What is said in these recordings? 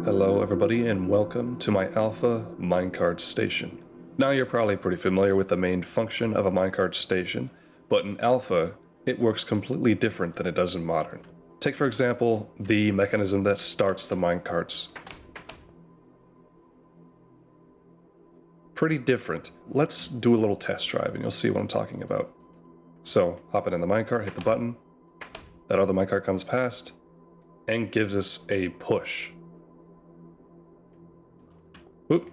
Hello everybody and welcome to my alpha minecart station. Now you're probably pretty familiar with the main function of a minecart station, but in alpha it works completely different than it does in modern. Take for example the mechanism that starts the minecarts. Pretty different. Let's do a little test drive and you'll see what I'm talking about. So hop in the minecart, hit the button, that other minecart comes past and gives us a push. Oop.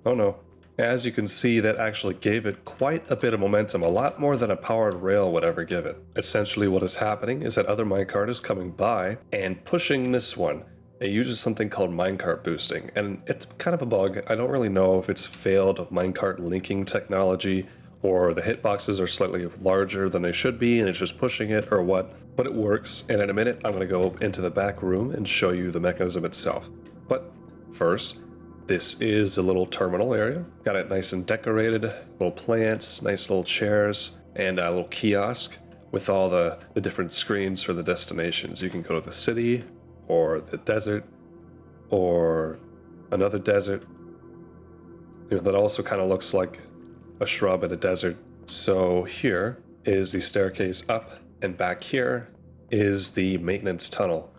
Oh no. As you can see, that actually gave it quite a bit of momentum, a lot more than a powered rail would ever give it. Essentially what is happening is that other minecart is coming by and pushing this one. It uses something called minecart boosting, and it's kind of a bug. I don't really know if it's failed minecart linking technology, or the hitboxes are slightly larger than they should be and it's just pushing it, or what, but it works. And in a minute I'm going to go into the back room and show you the mechanism itself. But first, this is a little terminal area. Got it nice and decorated, little plants, nice little chairs, and a little kiosk with all the different screens for the destinations. You can go to the city, or the desert, or another desert. You know, that also kind of looks like a shrub in a desert. So here is the staircase up, and back here is the maintenance tunnel.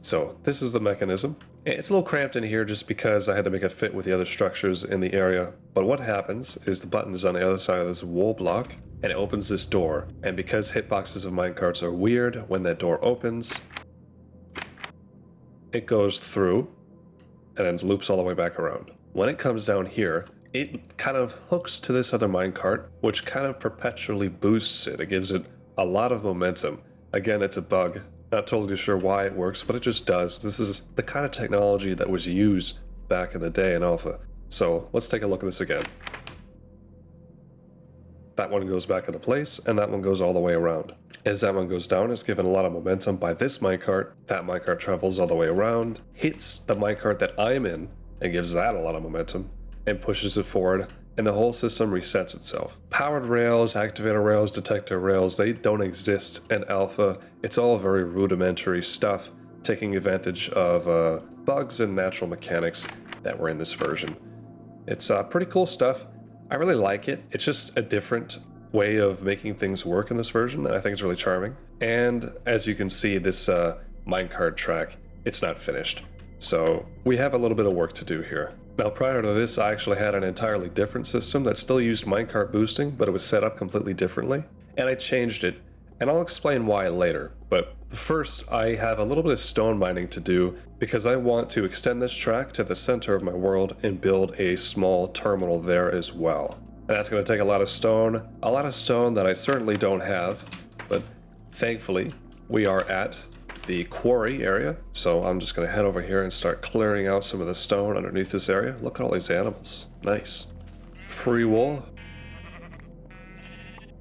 So this is the mechanism. It's a little cramped in here just because I had to make it fit with the other structures in the area. But what happens is the button is on the other side of this wall block and it opens this door. And because hitboxes of minecarts are weird, when that door opens, it goes through and then loops all the way back around. When it comes down here, it kind of hooks to this other minecart, which kind of perpetually boosts it. It gives it a lot of momentum. Again, it's a bug. Not totally sure why it works, but it just does. This is the kind of technology that was used back in the day in alpha. So let's take a look at this again. That one goes back into place, and that one goes all the way around. As that one goes down, it's given a lot of momentum by this minecart. That minecart travels all the way around, hits the minecart that I'm in, and gives that a lot of momentum, and pushes it forward, and the whole system resets itself. Powered rails, activator rails, detector rails, they don't exist in alpha. It's all very rudimentary stuff, taking advantage of bugs and natural mechanics that were in this version. It's pretty cool stuff. I really like it. It's just a different way of making things work in this version, and I think it's really charming. And as you can see, this minecart track, it's not finished. So we have a little bit of work to do here. Now prior to this, I actually had an entirely different system that still used minecart boosting, but it was set up completely differently. And I changed it, and I'll explain why later. But first, I have a little bit of stone mining to do because I want to extend this track to the center of my world and build a small terminal there as well. And that's going to take a lot of stone that I certainly don't have, but thankfully we are at the quarry area, so I'm just going to head over here and start clearing out some of the stone underneath this area. Look at all these animals. Nice. Free wool.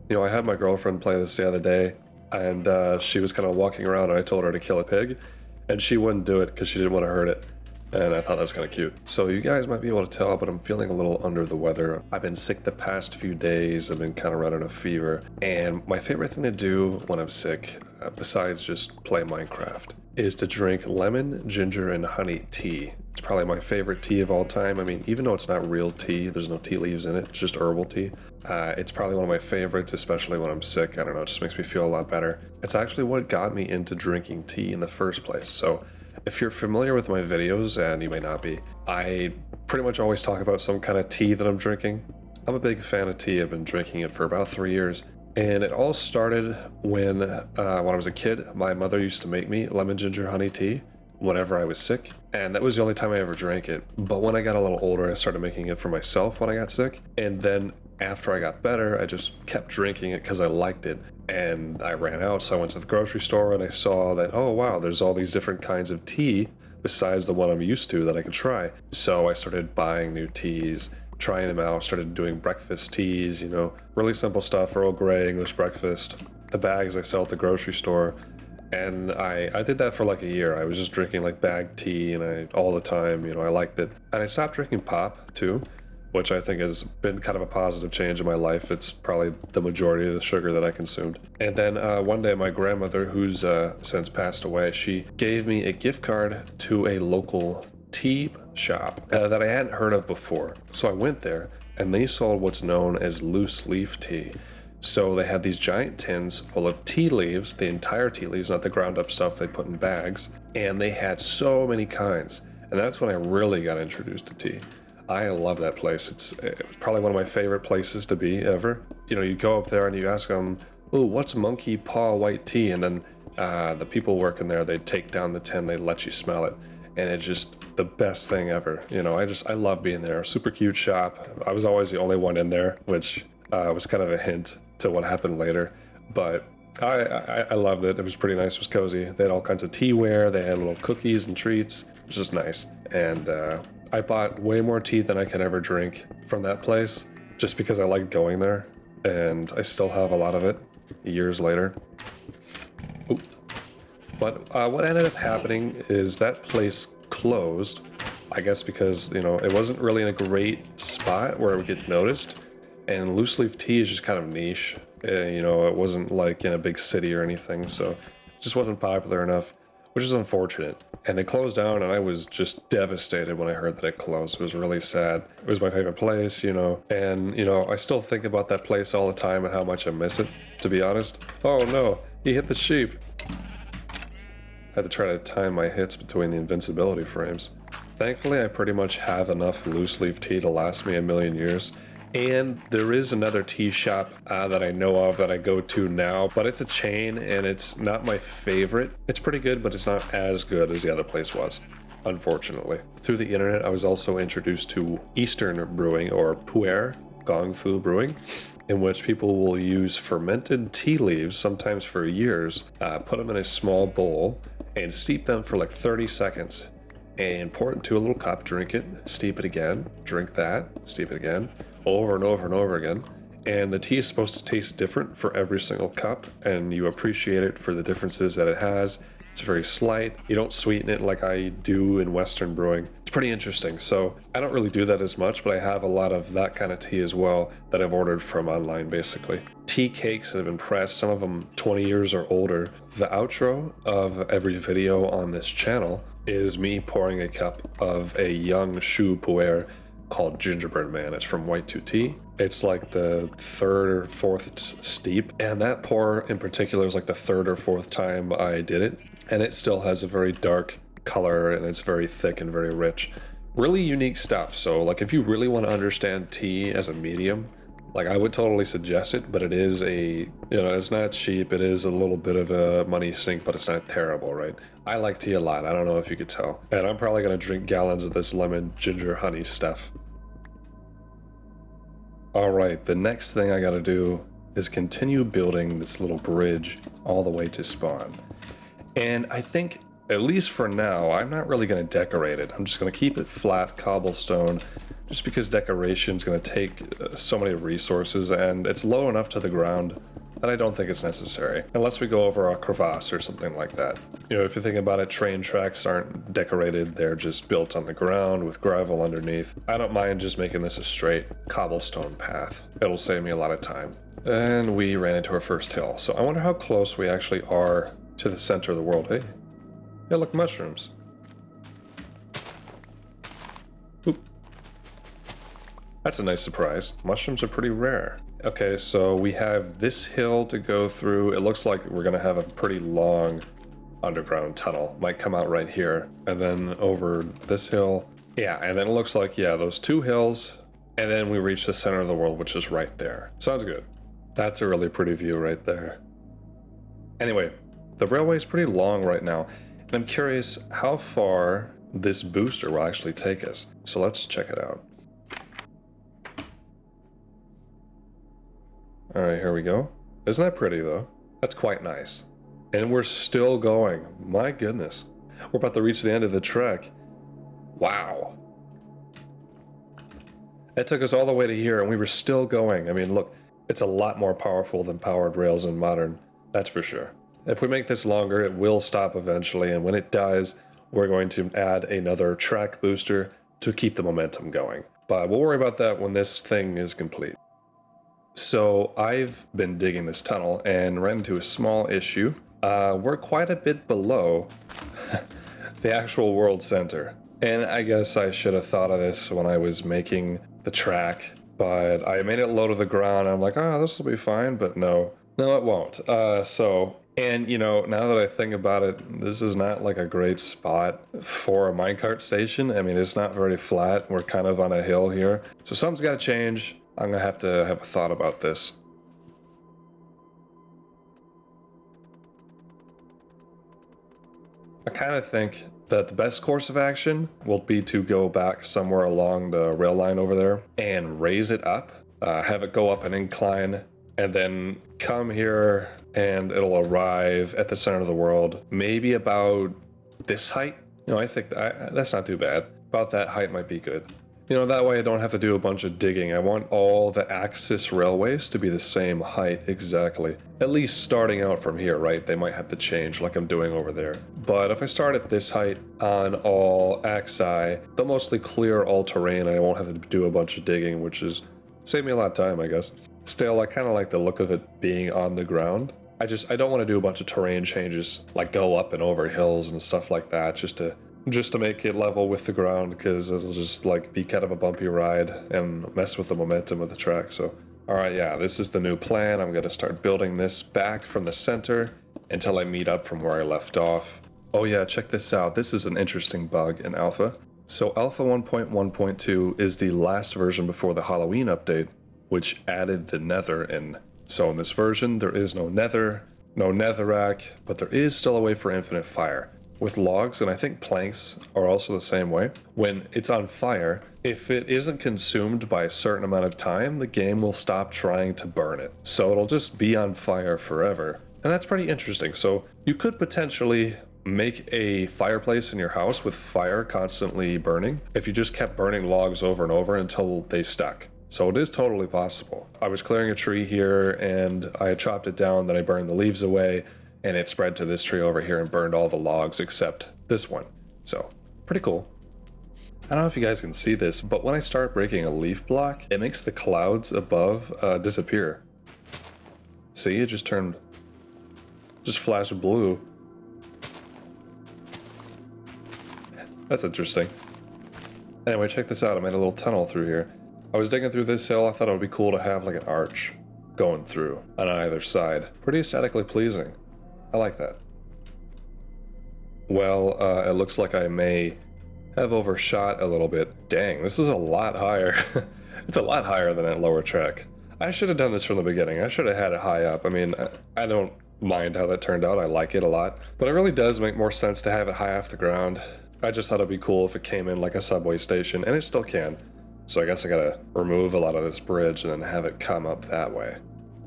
You know, I had my girlfriend play this the other day, and she was kind of walking around and I told her to kill a pig, and she wouldn't do it because she didn't want to hurt it. And I thought that was kind of cute. So you guys might be able to tell, but I'm feeling a little under the weather. I've been sick the past few days. I've been kind of running a fever. And my favorite thing to do when I'm sick, besides just play Minecraft, is to drink lemon, ginger, and honey tea. It's probably my favorite tea of all time. I mean, even though it's not real tea, there's no tea leaves in it, it's just herbal tea. It's probably one of my favorites, especially when I'm sick. I don't know, it just makes me feel a lot better. It's actually what got me into drinking tea in the first place. So if you're familiar with my videos, and you may not be, I pretty much always talk about some kind of tea that I'm drinking. I'm a big fan of tea. I've been drinking it for about 3 years. And it all started when I was a kid. My mother used to make me lemon ginger honey tea whenever I was sick. And that was the only time I ever drank it. But when I got a little older, I started making it for myself when I got sick. And then after I got better, I just kept drinking it because I liked it. And I ran out, so I went to the grocery store and I saw that, oh wow, there's all these different kinds of tea besides the one I'm used to that I could try. So I started buying new teas, trying them out, started doing breakfast teas, you know, really simple stuff, Earl Grey, English breakfast, the bags I sell at the grocery store. And I did that for like a year. I was just drinking like bagged tea and all the time, you know, I liked it. And I stopped drinking pop too, which I think has been kind of a positive change in my life. It's probably the majority of the sugar that I consumed. And then one day my grandmother, who's since passed away, she gave me a gift card to a local tea shop that I hadn't heard of before. So I went there and they sold what's known as loose leaf tea. So they had these giant tins full of tea leaves, the entire tea leaves, not the ground up stuff they put in bags. And they had so many kinds. And that's when I really got introduced to tea. I love that place. It was probably one of my favorite places to be ever. You know, you go up there and you ask them, "Oh, what's monkey paw white tea?" And then the people working there, they'd take down the tin, they'd let you smell it. And it's just the best thing ever. You know, I love being there. Super cute shop. I was always the only one in there, which was kind of a hint to what happened later. But I loved it. It was pretty nice. It was cozy. They had all kinds of teaware. They had little cookies and treats. It was just nice. And I bought way more tea than I could ever drink from that place, just because I liked going there. And I still have a lot of it years later. Ooh. But what ended up happening is that place closed, I guess because, you know, it wasn't really in a great spot where it would get noticed. And loose leaf tea is just kind of niche. You know, it wasn't like in a big city or anything, so it just wasn't popular enough, which is unfortunate. And they closed down, and I was just devastated when I heard that it closed. It was really sad. It was my favorite place, you know, and, you know, I still think about that place all the time and how much I miss it, to be honest. Oh no, he hit the sheep. I had to try to time my hits between the invincibility frames. Thankfully, I pretty much have enough loose leaf tea to last me a million years. And there is another tea shop that I know of that I go to now, but it's a chain and it's not my favorite. It's pretty good, but it's not as good as the other place was, unfortunately. Through the internet, I was also introduced to Eastern brewing, or pu'er, gong fu brewing, in which people will use fermented tea leaves, sometimes for years, put them in a small bowl and steep them for like 30 seconds and pour it into a little cup, drink it, steep it again, drink that, steep it again, over and over and over again. And the tea is supposed to taste different for every single cup, and you appreciate it for the differences that it has. It's very slight. You don't sweeten it like I do in Western brewing. It's pretty interesting. So I don't really do that as much, but I have a lot of that kind of tea as well that I've ordered from online, basically. Tea cakes that have been pressed, some of them 20 years or older. The outro of every video on this channel is me pouring a cup of a young Shu pu'er called Gingerbread Man. It's from White 2 Tea. It's like the third or fourth steep, and that pour in particular is like the third or fourth time I did it, and it still has a very dark color and it's very thick and very rich. Really unique stuff. So like if you really want to understand tea as a medium, like I would totally suggest it, but it is it's not cheap. It is a little bit of a money sink, but it's not terrible, right? I like tea a lot. I don't know if you could tell. And I'm probably going to drink gallons of this lemon ginger honey stuff. All right, the next thing I got to do is continue building this little bridge all the way to spawn. And I think, at least for now, I'm not really going to decorate it. I'm just going to keep it flat cobblestone, just because decoration is going to take so many resources, and it's low enough to the ground that I don't think it's necessary, unless we go over a crevasse or something like that. You know, if you think about it, train tracks aren't decorated, they're just built on the ground with gravel underneath. I don't mind just making this a straight cobblestone path. It'll save me a lot of time. And we ran into our first hill, so I wonder how close we actually are to the center of the world. Hey, yeah, look, mushrooms. Oop. That's a nice surprise. Mushrooms are pretty rare. Okay, so we have this hill to go through. It looks like we're gonna have a pretty long underground tunnel. Might come out right here, and then over this hill. Yeah, and then it looks like, yeah, those two hills, and then we reach the center of the world, which is right there. Sounds good. That's a really pretty view right there. Anyway, the railway is pretty long right now, and I'm curious how far this booster will actually take us. So let's check it out. All right, here we go. Isn't that pretty though? That's quite nice. And we're still going. My goodness. We're about to reach the end of the trek. Wow. It took us all the way to here and we were still going. I mean, look, it's a lot more powerful than powered rails in modern. That's for sure. If we make this longer, it will stop eventually. And when it does, we're going to add another track booster to keep the momentum going. But we'll worry about that when this thing is complete. So I've been digging this tunnel and ran into a small issue. We're quite a bit below the actual world center. And I guess I should have thought of this when I was making the track, but I made it low to the ground. I'm like, oh, this will be fine, but no, it won't. And you know, now that I think about it, this is not like a great spot for a minecart station. I mean, it's not very flat. We're kind of on a hill here. So something's got to change. I'm gonna have to have a thought about this. I kind of think that the best course of action will be to go back somewhere along the rail line over there and raise it up, have it go up an incline, and then come here and it'll arrive at the center of the world, maybe about this height. You know, I think that's not too bad. About that height might be good. You know, that way I don't have to do a bunch of digging. I want all the axis railways to be the same height exactly. At least starting out from here, right? They might have to change like I'm doing over there. But if I start at this height on all axi, they'll mostly clear all terrain and I won't have to do a bunch of digging, which is save me a lot of time, I guess. Still, I kind of like the look of it being on the ground. I don't want to do a bunch of terrain changes, like go up and over hills and stuff like that, just to make it level with the ground, because it'll just like be kind of a bumpy ride and mess with the momentum of the track. So, all right, yeah, this is the new plan. I'm gonna start building this back from the center until I meet up from where I left off. Oh yeah, check this out. This is an interesting bug in alpha. So alpha 1.1.2 is the last version before the Halloween update, which added the nether in. So in this version, there is no nether, no netherrack, but there is still a way for infinite fire. With logs, and I think planks are also the same way, when it's on fire, if it isn't consumed by a certain amount of time, the game will stop trying to burn it. So it'll just be on fire forever. And that's pretty interesting. So you could potentially make a fireplace in your house with fire constantly burning if you just kept burning logs over and over until they stuck. So it is totally possible. I was clearing a tree here and I had chopped it down, then I burned the leaves away, and it spread to this tree over here and burned all the logs except this one. So, pretty cool. I don't know if you guys can see this, but when I start breaking a leaf block, it makes the clouds above disappear. See, it just flashed blue. That's interesting. Anyway, check this out. I made a little tunnel through here. I was digging through this hill. I thought it would be cool to have like an arch going through on either side. Pretty aesthetically pleasing. I like that. Well, it looks like I may have overshot a little bit. Dang, this is a lot higher. It's a lot higher than that lower track. I should have done this from the beginning. I should have had it high up. I mean, I don't mind how that turned out. I like it a lot. But it really does make more sense to have it high off the ground. I just thought it'd be cool if it came in like a subway station, and it still can. So I guess I gotta remove a lot of this bridge and then have it come up that way.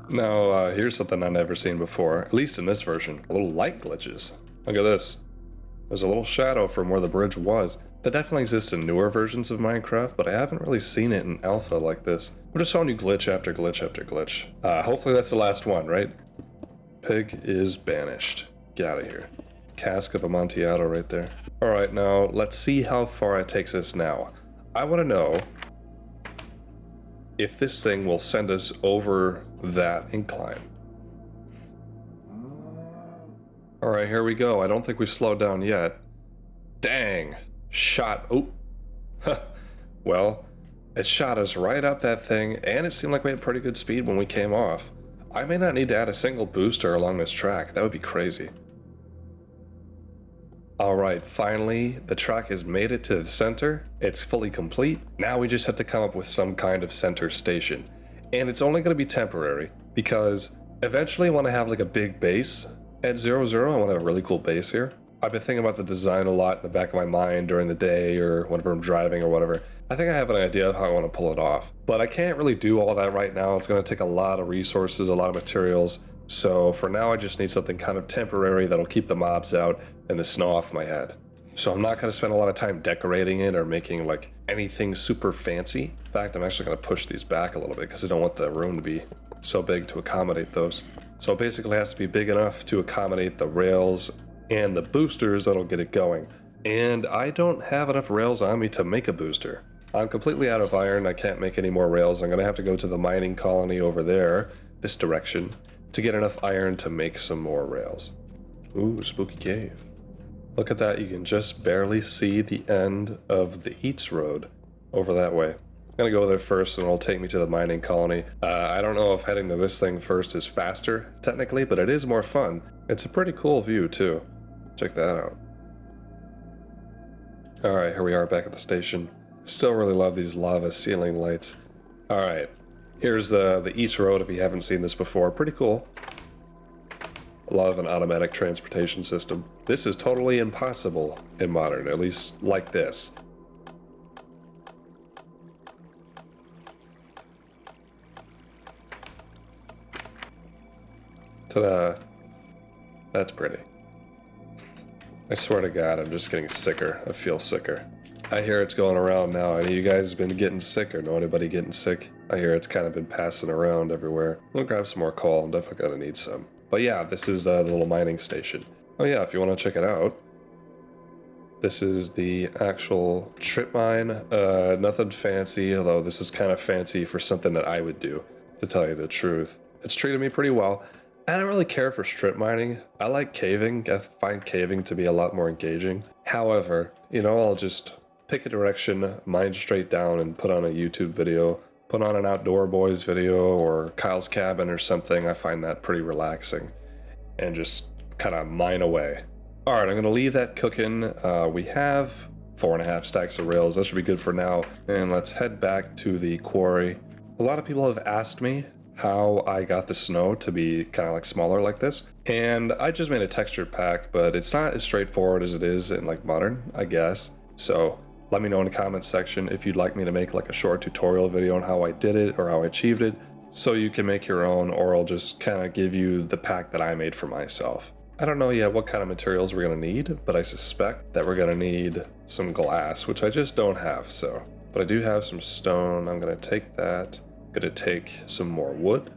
Now, here's something I've never seen before, at least in this version. Little light glitches. Look at this. There's a little shadow from where the bridge was. That definitely exists in newer versions of Minecraft, but I haven't really seen it in alpha like this. I'm just showing you glitch after glitch after glitch. Hopefully that's the last one, right? Pig is banished. Get out of here. Cask of Amontillado right there. Alright, now let's see how far it takes us now. I want to know if this thing will send us over that incline. Alright, here we go. I don't think we've slowed down yet. Dang. Shot. Oh. Well, it shot us right up that thing, and it seemed like we had pretty good speed when we came off. I may not need to add a single booster along this track. That would be crazy. Alright, finally, the track has made it to the center. It's fully complete. Now we just have to come up with some kind of center station. And it's only going to be temporary, because eventually I want to have like a big base at 0, 0. I want to have a really cool base here. I've been thinking about the design a lot in the back of my mind during the day or whenever I'm driving or whatever. I think I have an idea of how I want to pull it off. But I can't really do all that right now. It's going to take a lot of resources, a lot of materials. So for now, I just need something kind of temporary that'll keep the mobs out and the snow off my head. So I'm not going to spend a lot of time decorating it or making like anything super fancy. In fact, I'm actually going to push these back a little bit because I don't want the room to be so big to accommodate those. So it basically has to be big enough to accommodate the rails and the boosters that'll get it going. And I don't have enough rails on me to make a booster. I'm completely out of iron. I can't make any more rails. I'm gonna have to go to the mining colony over there, this direction, to get enough iron to make some more rails. Ooh, spooky cave. Look at that, you can just barely see the end of the Eats Road over that way. I'm gonna go there first and it'll take me to the mining colony. I don't know if heading to this thing first is faster, technically, but it is more fun. It's a pretty cool view, too. Check that out. Alright, here we are back at the station. Still really love these lava ceiling lights. Alright, here's the Eats Road if you haven't seen this before. Pretty cool. A lot of an automatic transportation system. This is totally impossible in modern, at least like this. Ta-da. That's pretty. I swear to God, I'm just getting sicker. I feel sicker. I hear it's going around now. Any of you guys been getting sick or know anybody getting sick? I hear it's kind of been passing around everywhere. I'm gonna grab some more coal. I'm definitely gonna need some. But yeah, this is the little mining station. Oh yeah, if you want to check it out. This is the actual strip mine. Nothing fancy, although this is kind of fancy for something that I would do, to tell you the truth. It's treated me pretty well. I don't really care for strip mining. I like caving. I find caving to be a lot more engaging. However, you know, I'll just pick a direction, mine straight down, and put on a YouTube video. Put on an Outdoor Boys video or Kyle's Cabin or something. I find that pretty relaxing. And just kind of mine away. Alright, I'm going to leave that cooking. We have 4.5 stacks of rails. That should be good for now. And let's head back to the quarry. A lot of people have asked me how I got the snow to be kind of like smaller like this. And I just made a textured pack, but it's not as straightforward as it is in like modern, I guess. So let me know in the comments section if you'd like me to make like a short tutorial video on how I did it or how I achieved it, so you can make your own, or I'll just kind of give you the pack that I made for myself. I don't know yet what kind of materials we're going to need, but I suspect that we're going to need some glass, which I just don't have, so. But I do have some stone. I'm going to take that. I'm going to take some more wood.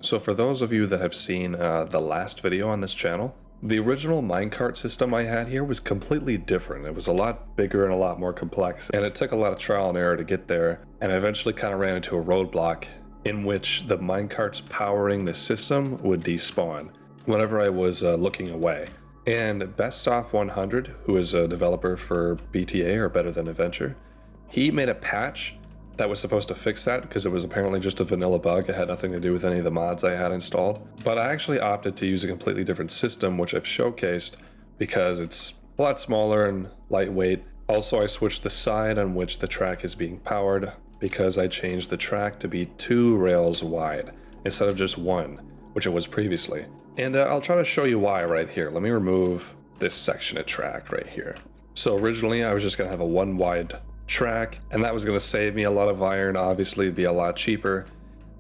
So for those of you that have seen the last video on this channel, the original minecart system I had here was completely different. It was a lot bigger and a lot more complex, and it took a lot of trial and error to get there, and I eventually kind of ran into a roadblock in which the minecarts powering the system would despawn whenever I was looking away. And BestSoft100, who is a developer for BTA, or Better Than Adventure, he made a patch that was supposed to fix that because it was apparently just a vanilla bug. It had nothing to do with any of the mods I had installed. But I actually opted to use a completely different system, which I've showcased because it's a lot smaller and lightweight. Also, I switched the side on which the track is being powered because I changed the track to be 2 rails wide instead of just 1, which it was previously. And I'll try to show you why right here. Let me remove this section of track right here. So originally I was just gonna have a 1 wide track, and that was going to save me a lot of iron, obviously it'd be a lot cheaper,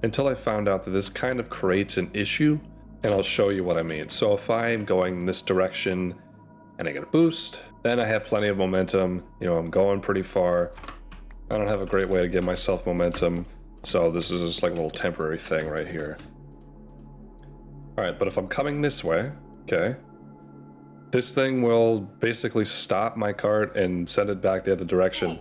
until I found out that this kind of creates an issue, and I'll show you what I mean. So if I'm going this direction and I get a boost, then I have plenty of momentum, you know, I'm going pretty far. I don't have a great way to give myself momentum, so this is just like a little temporary thing right here. Alright, but if I'm coming this way, okay, this thing will basically stop my cart and send it back the other direction.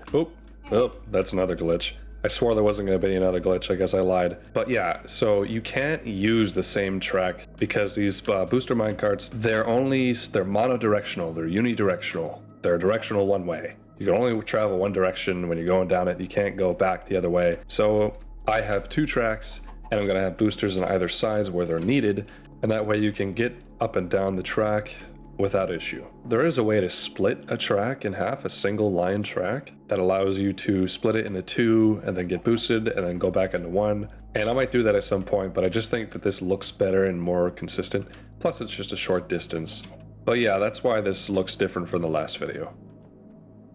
Oh, that's another glitch. I swore there wasn't going to be another glitch. I guess I lied. But yeah, so you can't use the same track because these booster minecarts, they're monodirectional, they're unidirectional. They're directional one way. You can only travel one direction when you're going down it. You can't go back the other way. So I have 2 tracks, and I'm going to have boosters on either sides where they're needed, and that way you can get up and down the track without issue. There is a way to split a track in half, a single line track, that allows you to split it into 2 and then get boosted and then go back into 1. And I might do that at some point, but I just think that this looks better and more consistent. Plus it's just a short distance. But yeah, that's why this looks different from the last video.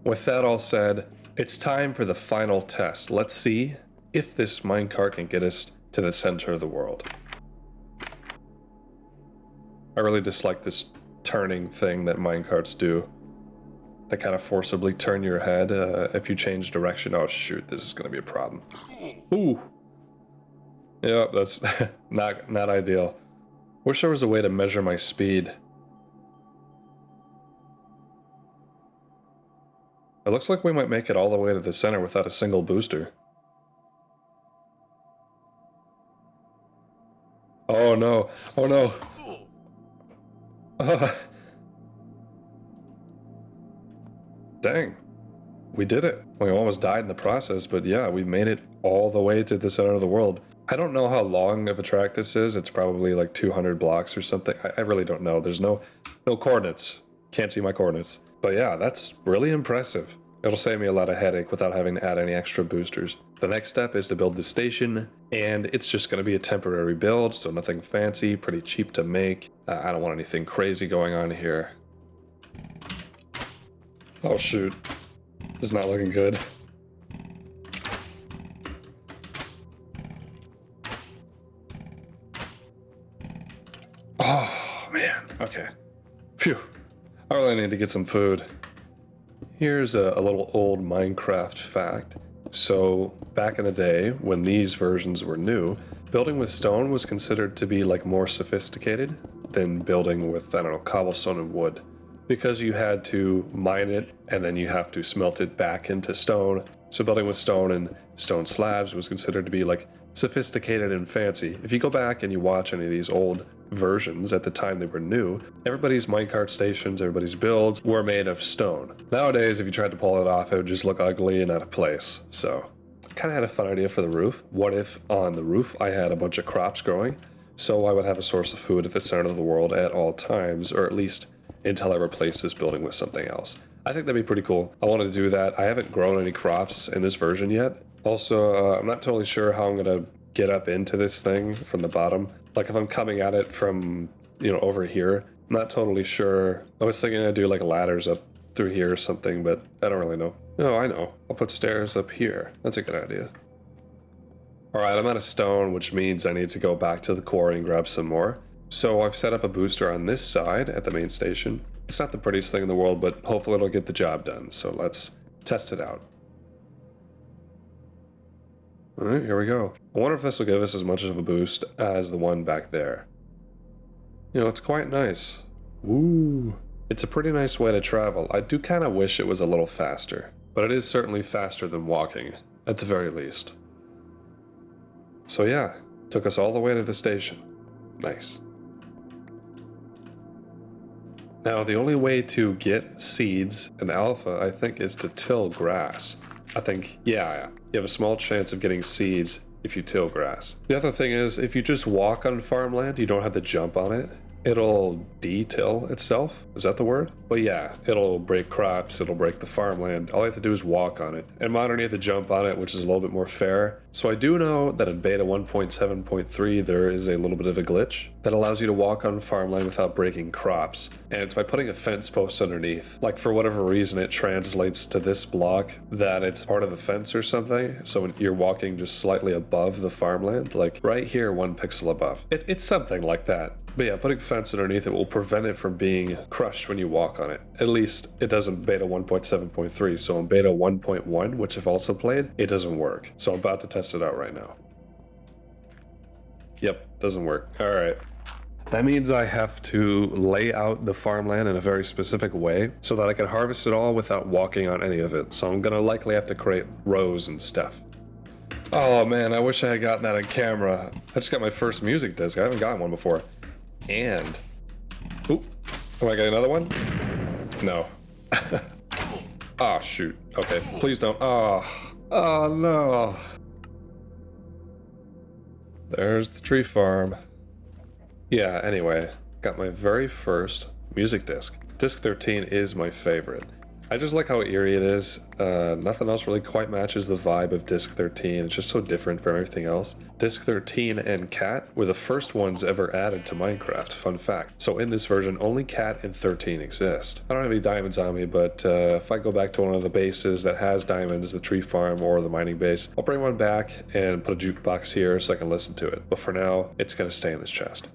With that all said, it's time for the final test. Let's see if this minecart can get us to the center of the world. I really dislike this turning thing that minecarts do. They kind of forcibly turn your head if you change direction. Oh shoot, this is gonna be a problem. Ooh. Yeah, that's not ideal. Wish there was a way to measure my speed. It looks like we might make it all the way to the center without a single booster. Oh no, oh no. Dang. We did it. We almost died in the process, but yeah, we made it all the way to the center of the world. I don't know how long of a track this is. It's probably like 200 blocks or something. I really don't know. There's no coordinates. Can't see my coordinates. But yeah, that's really impressive. It'll save me a lot of headache without having to add any extra boosters. The next step is to build the station, and it's just going to be a temporary build, so nothing fancy, pretty cheap to make. I don't want anything crazy going on here. Oh shoot. This is not looking good. Oh man, okay. Phew. I really need to get some food. Here's a little old Minecraft fact. So back in the day, when these versions were new, building with stone was considered to be like more sophisticated than building with, I don't know, cobblestone and wood. Because you had to mine it and then you have to smelt it back into stone. So building with stone and stone slabs was considered to be like sophisticated and fancy. If you go back and you watch any of these old versions at the time they were new, everybody's minecart stations, everybody's builds were made of stone. Nowadays, if you tried to pull it off, it would just look ugly and out of place. So kind of had a fun idea for the roof. What if on the roof I had a bunch of crops growing? So I would have a source of food at the center of the world at all times, or at least until I replace this building with something else. I think that'd be pretty cool. I want to do that. I haven't grown any crops in this version yet. Also, I'm not totally sure how I'm going to get up into this thing from the bottom. Like if I'm coming at it from, over here, I'm not totally sure. I was thinking I'd do like ladders up through here or something, but I don't really know. No, I know. I'll put stairs up here. That's a good idea. All right, I'm out of stone, which means I need to go back to the quarry and grab some more. So I've set up a booster on this side at the main station. It's not the prettiest thing in the world, but hopefully it'll get the job done. So let's test it out. All right, here we go. I wonder if this will give us as much of a boost as the one back there. It's quite nice. Woo! It's a pretty nice way to travel. I do kind of wish it was a little faster, but it is certainly faster than walking, at the very least. So yeah, took us all the way to the station. Nice. Now, the only way to get seeds in alpha, I think, is to till grass. I think, yeah, you have a small chance of getting seeds if you till grass. The other thing is, if you just walk on farmland, you don't have to jump on it. It'll de-till itself. Is that the word? But yeah, it'll break crops, it'll break the farmland. All you have to do is walk on it. In Modern, you have to jump on it, which is a little bit more fair. So I do know that in beta 1.7.3, there is a little bit of a glitch that allows you to walk on farmland without breaking crops. And it's by putting a fence post underneath. Like for whatever reason, it translates to this block that it's part of the fence or something. So when you're walking just slightly above the farmland, like right here, 1 pixel above. It's something like that. But yeah, putting fence underneath it will prevent it from being crushed when you walk on it. At least it does in beta 1.7.3. So in beta 1.1, which I've also played, it doesn't work. So I'm about to test it out right now. Yep, doesn't work. All right. That means I have to lay out the farmland in a very specific way so that I can harvest it all without walking on any of it. So I'm gonna likely have to create rows and stuff. Oh man, I wish I had gotten that on camera. I just got my first music disc. I haven't gotten one before. And, oop, am I getting another one? No. Oh, shoot. Okay, please don't. Oh no. There's the tree farm. Yeah, anyway, got my very first music disc. Disc 13 is my favorite. I just like how eerie it is. Nothing else really quite matches the vibe of Disc 13. It's just so different from everything else. Disc 13 and Cat were the first ones ever added to Minecraft, fun fact. So in this version, only Cat and 13 exist. I don't have any diamonds on me, but if I go back to one of the bases that has diamonds, the tree farm or the mining base, I'll bring one back and put a jukebox here so I can listen to it. But for now, it's gonna stay in this chest.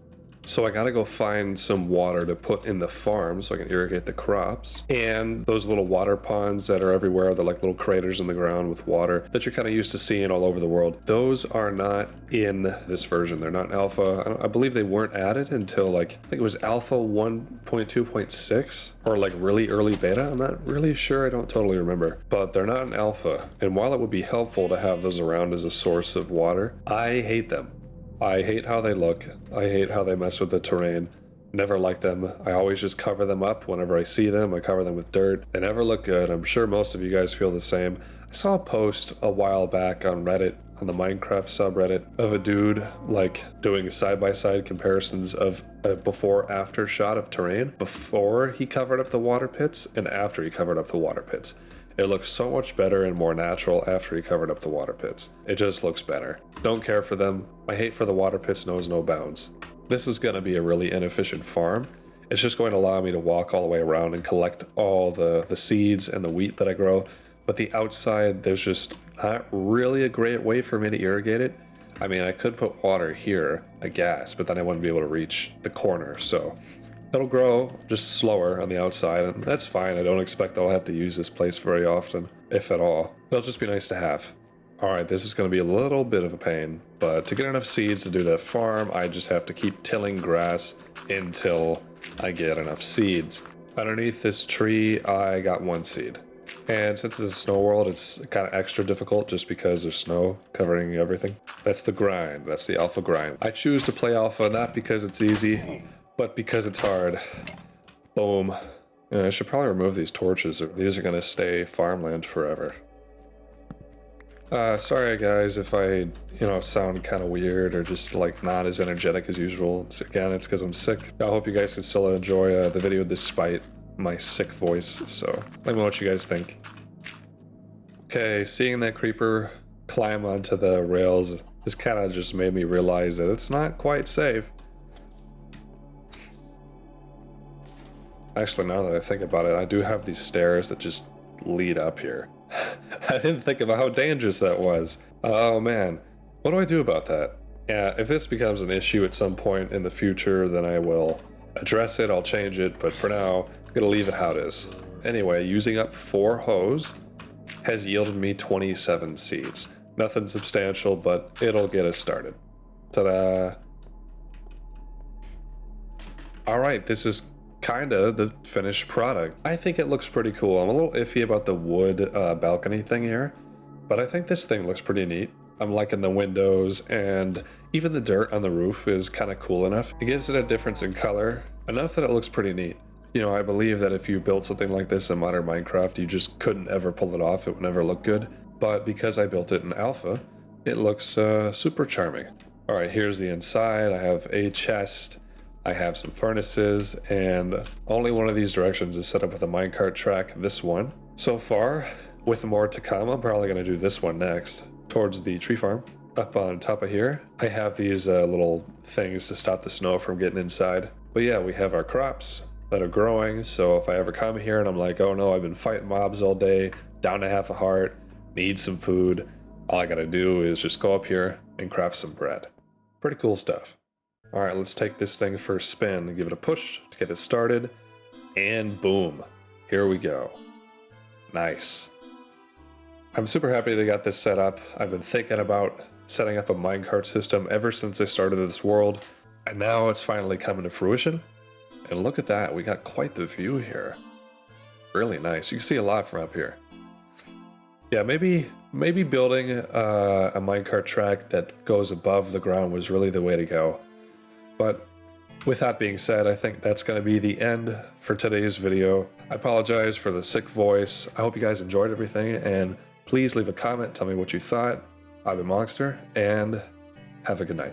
So I gotta go find some water to put in the farm so I can irrigate the crops. And those little water ponds that are everywhere, they're like little craters in the ground with water that you're kind of used to seeing all over the world. Those are not in this version. They're not in alpha. I believe they weren't added until like, I think it was alpha 1.2.6 or like really early beta. I'm not really sure. I don't totally remember, but they're not in alpha. And while it would be helpful to have those around as a source of water, I hate them. I hate how they look. I hate how they mess with the terrain. Never like them. I always just cover them up whenever I see them. I cover them with dirt. They never look good. I'm sure most of you guys feel the same. I saw a post a while back on Reddit, on the Minecraft subreddit, of a dude like doing side-by-side comparisons of a before-after shot of terrain before he covered up the water pits and after he covered up the water pits. It looks so much better and more natural after he covered up the water pits. It just looks better. Don't care for them. My hate for the water pits knows no bounds. This is going to be a really inefficient farm. It's just going to allow me to walk all the way around and collect all the seeds and the wheat that I grow. But the outside, there's just not really a great way for me to irrigate it. I mean, I could put water here, I guess, but then I wouldn't be able to reach the corner, so it'll grow just slower on the outside, and that's fine. I don't expect I'll have to use this place very often, if at all. It'll just be nice to have. Alright, this is going to be a little bit of a pain, but to get enough seeds to do that farm, I just have to keep tilling grass until I get enough seeds. Underneath this tree, I got 1 seed. And since it's a snow world, it's kind of extra difficult just because there's snow covering everything. That's the grind. That's the alpha grind. I choose to play alpha not because it's easy, but because it's hard. Boom. Yeah, I should probably remove these torches, or these are going to stay farmland forever. Sorry guys if I, sound kind of weird or just like not as energetic as usual. Again, it's because I'm sick. I hope you guys can still enjoy the video despite my sick voice, so let me know what you guys think. Okay, seeing that creeper climb onto the rails has kind of just made me realize that it's not quite safe. Actually, now that I think about it, I do have these stairs that just lead up here. I didn't think about how dangerous that was. Oh man, what do I do about that? Yeah, if this becomes an issue at some point in the future, then I will address it, I'll change it, but for now, I'm gonna leave it how it is. Anyway, using up 4 hoes has yielded me 27 seeds. Nothing substantial, but it'll get us started. Ta-da! Alright, this is kinda the finished product. I think it looks pretty cool. I'm a little iffy about the wood balcony thing here, but I think this thing looks pretty neat. I'm liking the windows, and even the dirt on the roof is kind of cool enough. It gives it a difference in color, enough that it looks pretty neat. I believe that if you built something like this in modern Minecraft, you just couldn't ever pull it off. It would never look good. But because I built it in alpha, it looks super charming. All right, here's the inside. I have a chest. I have some furnaces, and only one of these directions is set up with a minecart track, this one. So far, with more to come, I'm probably going to do this one next, towards the tree farm. Up on top of here, I have these little things to stop the snow from getting inside. But yeah, we have our crops that are growing, so if I ever come here and I'm like, oh no, I've been fighting mobs all day, down to half a heart, need some food, all I gotta do is just go up here and craft some bread. Pretty cool stuff. All right, let's take this thing for a spin and give it a push to get it started, and boom, here we go. Nice. I'm super happy they got this set up. I've been thinking about setting up a minecart system ever since I started this world, and now it's finally coming to fruition. And look at that, we got quite the view here. Really nice. You can see a lot from up here. Yeah, maybe building a minecart track that goes above the ground was really the way to go. But with that being said, I think that's going to be the end for today's video. I apologize for the sick voice. I hope you guys enjoyed everything, and please leave a comment, tell me what you thought. I've been Monster, and have a good night.